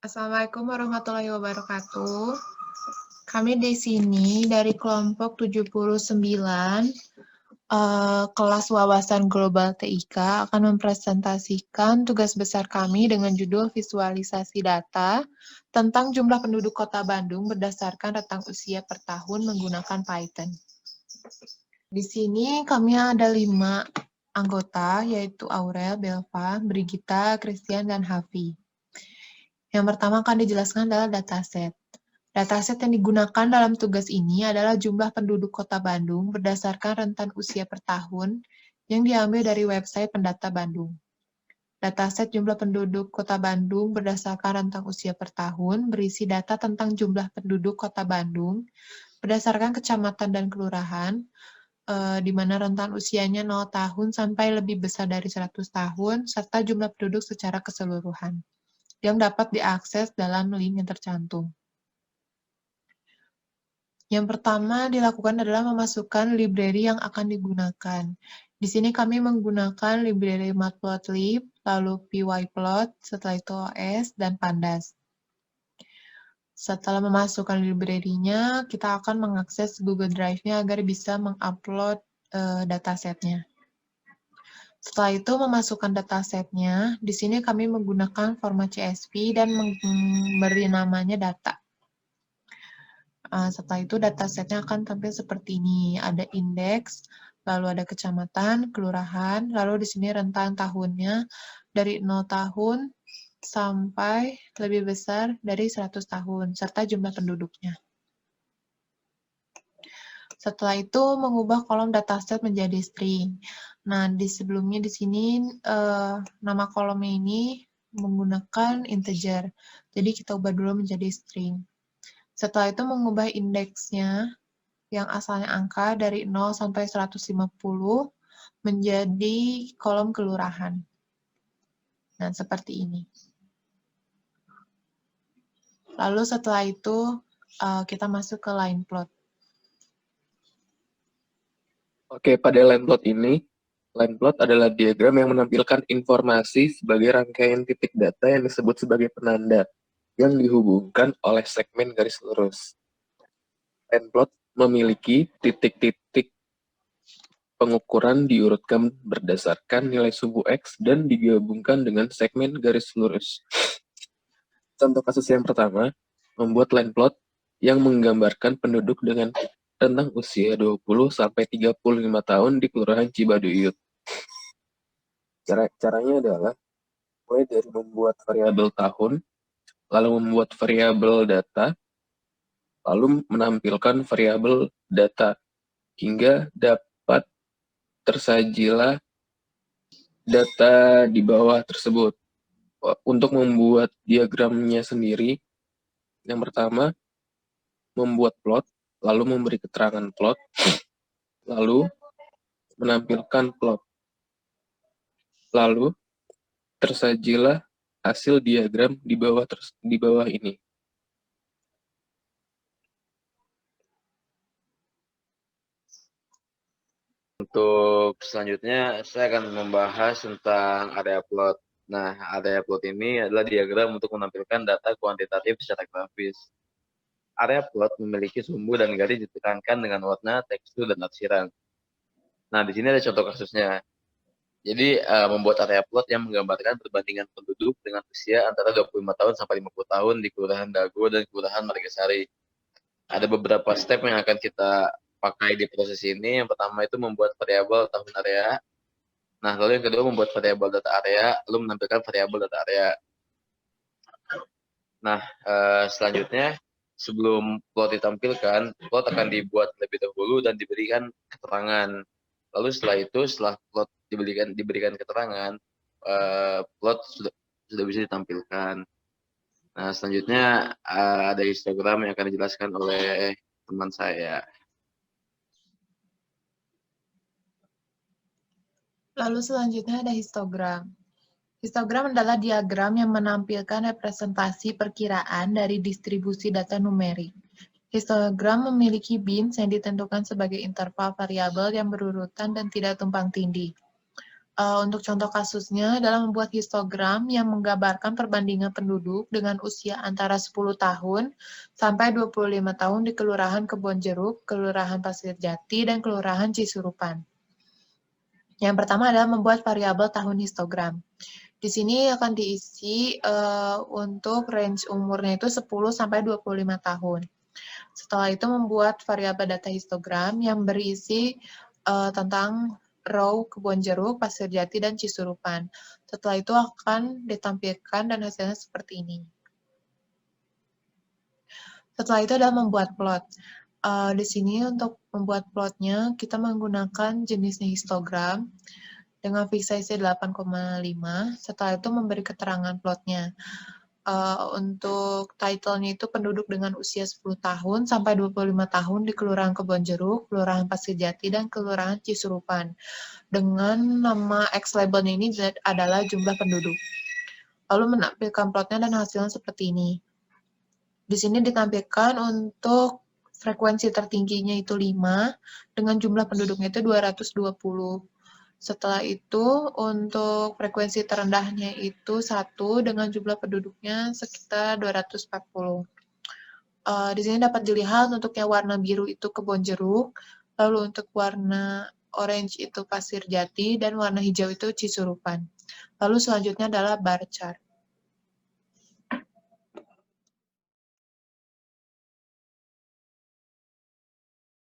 Assalamualaikum warahmatullahi wabarakatuh. Kami di sini dari kelompok 79 kelas wawasan global TIK akan mempresentasikan tugas besar kami dengan judul visualisasi data tentang jumlah penduduk Kota Bandung berdasarkan rentang usia per tahun menggunakan Python. Di sini kami ada 5 anggota, yaitu Aurel, Belva, Brigita, Christian, dan Hafi. Yang pertama akan dijelaskan adalah dataset. Dataset yang digunakan dalam tugas ini adalah jumlah penduduk Kota Bandung berdasarkan rentan usia per tahun yang diambil dari website Pendata Bandung. Dataset jumlah penduduk Kota Bandung berdasarkan rentang usia per tahun berisi data tentang jumlah penduduk Kota Bandung berdasarkan kecamatan dan kelurahan, di mana rentan usianya 0 tahun sampai lebih besar dari 100 tahun, serta jumlah penduduk secara keseluruhan, yang dapat diakses dalam link yang tercantum. Yang pertama dilakukan adalah memasukkan library yang akan digunakan. Di sini kami menggunakan library Matplotlib, lalu pyplot, setelah itu OS, dan Pandas. Setelah memasukkan library-nya, kita akan mengakses Google Drive-nya agar bisa mengupload datasetnya. Setelah itu memasukkan datasetnya, di sini kami menggunakan format CSV dan memberi namanya data. Setelah itu datasetnya akan tampil seperti ini. Ada indeks, lalu ada kecamatan, kelurahan, lalu di sini rentan tahunnya dari 0 tahun sampai lebih besar dari 100 tahun, serta jumlah penduduknya. Setelah itu mengubah kolom dataset menjadi string. Nah, sebelumnya di sini nama kolomnya ini menggunakan integer. Jadi kita ubah dulu menjadi string. Setelah itu mengubah indeksnya yang asalnya angka dari 0 sampai 150 menjadi kolom kelurahan. Nah, seperti ini. Lalu setelah itu kita masuk ke line plot. Oke, pada line plot ini, line plot adalah diagram yang menampilkan informasi sebagai rangkaian titik data yang disebut sebagai penanda, yang dihubungkan oleh segmen garis lurus. Line plot memiliki titik-titik pengukuran diurutkan berdasarkan nilai suhu X dan digabungkan dengan segmen garis lurus. Contoh kasus yang pertama, membuat line plot yang menggambarkan penduduk dengan rentang usia 20-35 tahun di Kelurahan Cibaduyut. Caranya adalah mulai dari membuat variabel tahun, lalu membuat variabel data, lalu menampilkan variabel data, hingga dapat tersajilah data di bawah tersebut. Untuk membuat diagramnya sendiri, yang pertama, membuat plot, lalu memberi keterangan plot, lalu menampilkan plot. Lalu, tersajilah hasil diagram di bawah ini. Untuk selanjutnya, saya akan membahas tentang area plot. Nah, area plot ini adalah diagram untuk menampilkan data kuantitatif secara grafis. Area plot memiliki sumbu dan garis ditekankan dengan warna, tekstur, dan arsiran. Nah, di sini ada contoh kasusnya. Jadi, membuat area plot yang menggambarkan perbandingan penduduk dengan usia antara 25 tahun sampai 50 tahun di Kelurahan Dago dan Kelurahan Margasari. Ada beberapa step yang akan kita pakai di proses ini. Yang pertama itu membuat variabel tahun area. Nah, lalu yang kedua membuat variabel data area, lalu menampilkan variabel data area. Nah, selanjutnya sebelum plot ditampilkan, plot akan dibuat lebih dahulu dan diberikan keterangan. Lalu setelah plot diberikan keterangan, plot sudah bisa ditampilkan. Nah, selanjutnya ada histogram yang akan dijelaskan oleh teman saya. Lalu selanjutnya ada histogram. Histogram adalah diagram yang menampilkan representasi perkiraan dari distribusi data numerik. Histogram memiliki bins yang ditentukan sebagai interval variabel yang berurutan dan tidak tumpang tindih. Untuk contoh kasusnya adalah membuat histogram yang menggambarkan perbandingan penduduk dengan usia antara 10 tahun sampai 25 tahun di Kelurahan Kebonjeruk, Kelurahan Pasir Jati, dan Kelurahan Cisurupan. Yang pertama adalah membuat variabel tahun histogram. Di sini akan diisi untuk range umurnya itu 10 sampai 25 tahun. Setelah itu membuat variabel data histogram yang berisi tentang row Kebonjeruk, Pasir Jati, dan Cisurupan. Setelah itu akan ditampilkan dan hasilnya seperti ini. Setelah itu adalah membuat plot. Di sini untuk membuat plotnya kita menggunakan jenisnya histogram dengan fix size 8,5. Setelah itu memberi keterangan plotnya. Untuk title-nya itu penduduk dengan usia 10 tahun sampai 25 tahun di Kelurahan Kebonjeruk, Kelurahan Pasir Jati, dan Kelurahan Cisurupan. Dengan nama X labelnya ini adalah jumlah penduduk. Lalu menampilkan plotnya dan hasilnya seperti ini. Di sini ditampilkan untuk frekuensi tertingginya itu 5, dengan jumlah penduduknya itu 220. Setelah itu, untuk frekuensi terendahnya itu 1 dengan jumlah penduduknya sekitar 240. Di sini dapat dilihat untuk yang warna biru itu Kebonjeruk, lalu untuk warna orange itu Pasir Jati, dan warna hijau itu Cisurupan. Lalu selanjutnya adalah bar chart.